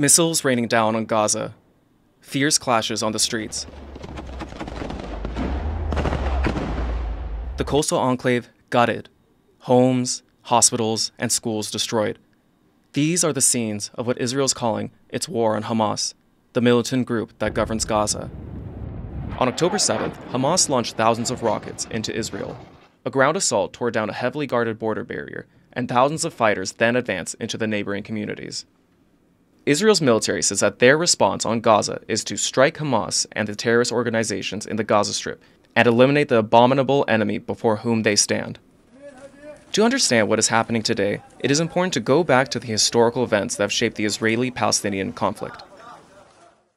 Missiles raining down on Gaza. Fierce clashes on the streets. The coastal enclave gutted. Homes, hospitals, and schools destroyed. These are the scenes of what Israel is calling its war on Hamas, the militant group that governs Gaza. On October 7th, Hamas launched thousands of rockets into Israel. A ground assault tore down a heavily guarded border barrier, and thousands of fighters then advanced into the neighboring communities. Israel's military says that their response on Gaza is to strike Hamas and the terrorist organizations in the Gaza Strip and eliminate the abominable enemy before whom they stand. To understand what is happening today, it is important to go back to the historical events that have shaped the Israeli-Palestinian conflict.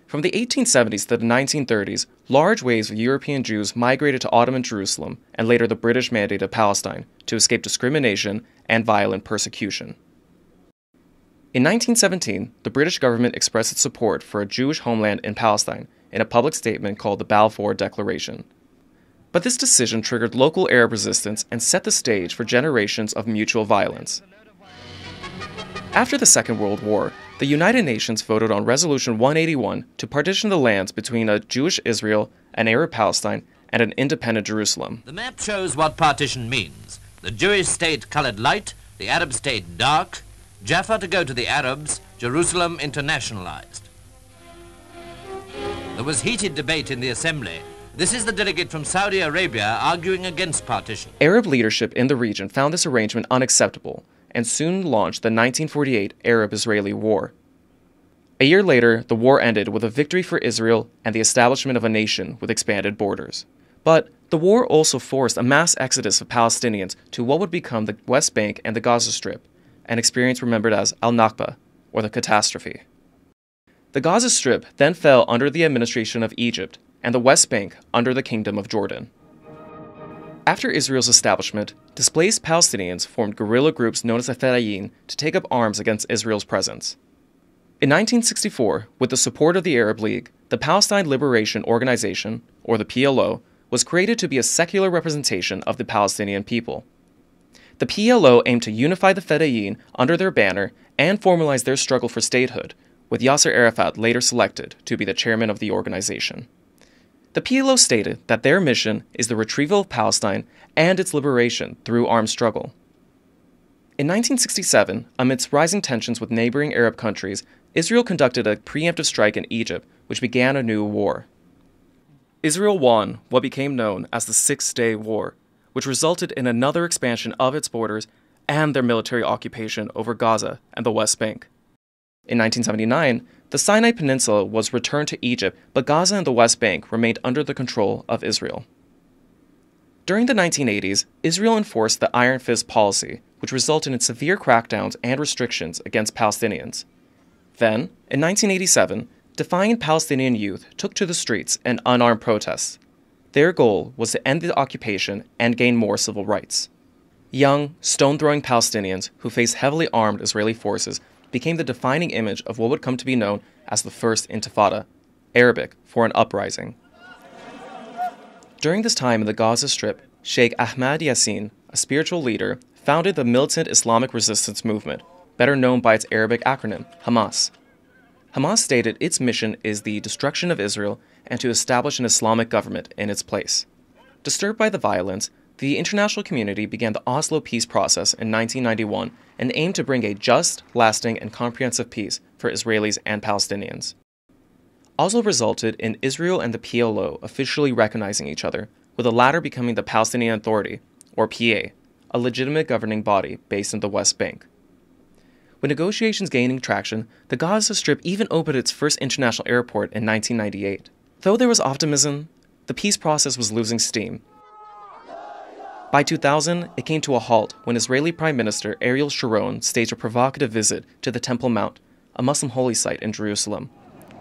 From the 1870s to the 1930s, large waves of European Jews migrated to Ottoman Jerusalem and later the British Mandate of Palestine to escape discrimination and violent persecution. In 1917, the British government expressed its support for a Jewish homeland in Palestine in a public statement called the Balfour Declaration. But this decision triggered local Arab resistance and set the stage for generations of mutual violence. After the Second World War, the United Nations voted on Resolution 181 to partition the lands between a Jewish Israel, an Arab Palestine, and an independent Jerusalem. The map shows what partition means. The Jewish state colored light, the Arab state dark, Jaffa to go to the Arabs, Jerusalem internationalized. There was heated debate in the assembly. This is the delegate from Saudi Arabia arguing against partition. Arab leadership in the region found this arrangement unacceptable and soon launched the 1948 Arab-Israeli War. A year later, the war ended with a victory for Israel and the establishment of a nation with expanded borders. But the war also forced a mass exodus of Palestinians to what would become the West Bank and the Gaza Strip, an experience remembered as Al-Nakba, or the catastrophe. The Gaza Strip then fell under the administration of Egypt, and the West Bank under the Kingdom of Jordan. After Israel's establishment, displaced Palestinians formed guerrilla groups known as the Fedayeen to take up arms against Israel's presence. In 1964, with the support of the Arab League, the Palestine Liberation Organization, or the PLO, was created to be a secular representation of the Palestinian people. The PLO aimed to unify the Fedayeen under their banner and formalize their struggle for statehood, with Yasser Arafat later selected to be the chairman of the organization. The PLO stated that their mission is the retrieval of Palestine and its liberation through armed struggle. In 1967, amidst rising tensions with neighboring Arab countries, Israel conducted a preemptive strike in Egypt, which began a new war. Israel won what became known as the Six-Day War, which resulted in another expansion of its borders and their military occupation over Gaza and the West Bank. In 1979, the Sinai Peninsula was returned to Egypt, but Gaza and the West Bank remained under the control of Israel. During the 1980s, Israel enforced the Iron Fist policy, which resulted in severe crackdowns and restrictions against Palestinians. Then, in 1987, defiant Palestinian youth took to the streets in unarmed protests. Their goal was to end the occupation and gain more civil rights. Young, stone-throwing Palestinians who faced heavily armed Israeli forces became the defining image of what would come to be known as the First Intifada, Arabic for an uprising. During this time in the Gaza Strip, Sheikh Ahmad Yassin, a spiritual leader, founded the militant Islamic resistance movement, better known by its Arabic acronym, Hamas. Hamas stated its mission is the destruction of Israel and to establish an Islamic government in its place. Disturbed by the violence, the international community began the Oslo peace process in 1991 and aimed to bring a just, lasting, and comprehensive peace for Israelis and Palestinians. Oslo resulted in Israel and the PLO officially recognizing each other, with the latter becoming the Palestinian Authority, or PA, a legitimate governing body based in the West Bank. With negotiations gaining traction, the Gaza Strip even opened its first international airport in 1998. Though there was optimism, the peace process was losing steam. By 2000, it came to a halt when Israeli Prime Minister Ariel Sharon staged a provocative visit to the Temple Mount, a Muslim holy site in Jerusalem.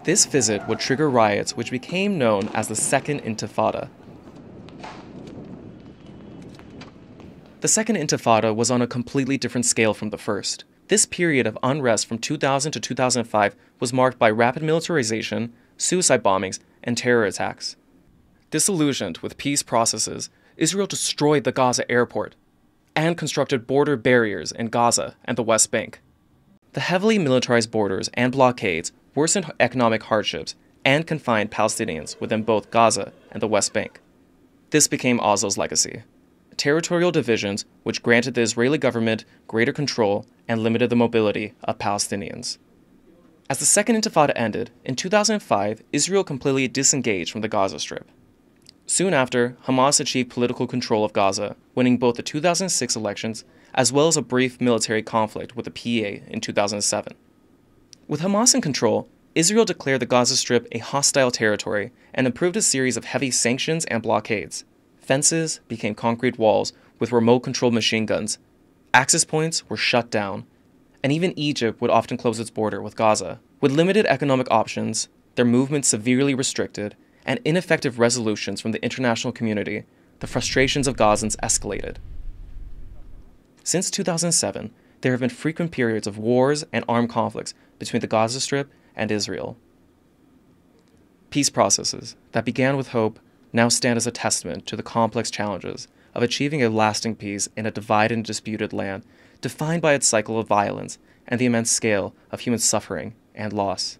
This visit would trigger riots which became known as the Second Intifada. The Second Intifada was on a completely different scale from the first. This period of unrest from 2000 to 2005 was marked by rapid militarization, suicide bombings, and terror attacks. Disillusioned with peace processes, Israel destroyed the Gaza airport and constructed border barriers in Gaza and the West Bank. The heavily militarized borders and blockades worsened economic hardships and confined Palestinians within both Gaza and the West Bank. This became Oslo's legacy: territorial divisions which granted the Israeli government greater control and limited the mobility of Palestinians. As the Second Intifada ended, in 2005, Israel completely disengaged from the Gaza Strip. Soon after, Hamas achieved political control of Gaza, winning both the 2006 elections as well as a brief military conflict with the PA in 2007. With Hamas in control, Israel declared the Gaza Strip a hostile territory and approved a series of heavy sanctions and blockades. Fences became concrete walls with remote-controlled machine guns. Access points were shut down. And even Egypt would often close its border with Gaza. With limited economic options, their movement severely restricted, and ineffective resolutions from the international community, the frustrations of Gazans escalated. Since 2007, there have been frequent periods of wars and armed conflicts between the Gaza Strip and Israel. Peace processes that began with hope now stand as a testament to the complex challenges of achieving a lasting peace in a divided and disputed land defined by its cycle of violence and the immense scale of human suffering and loss.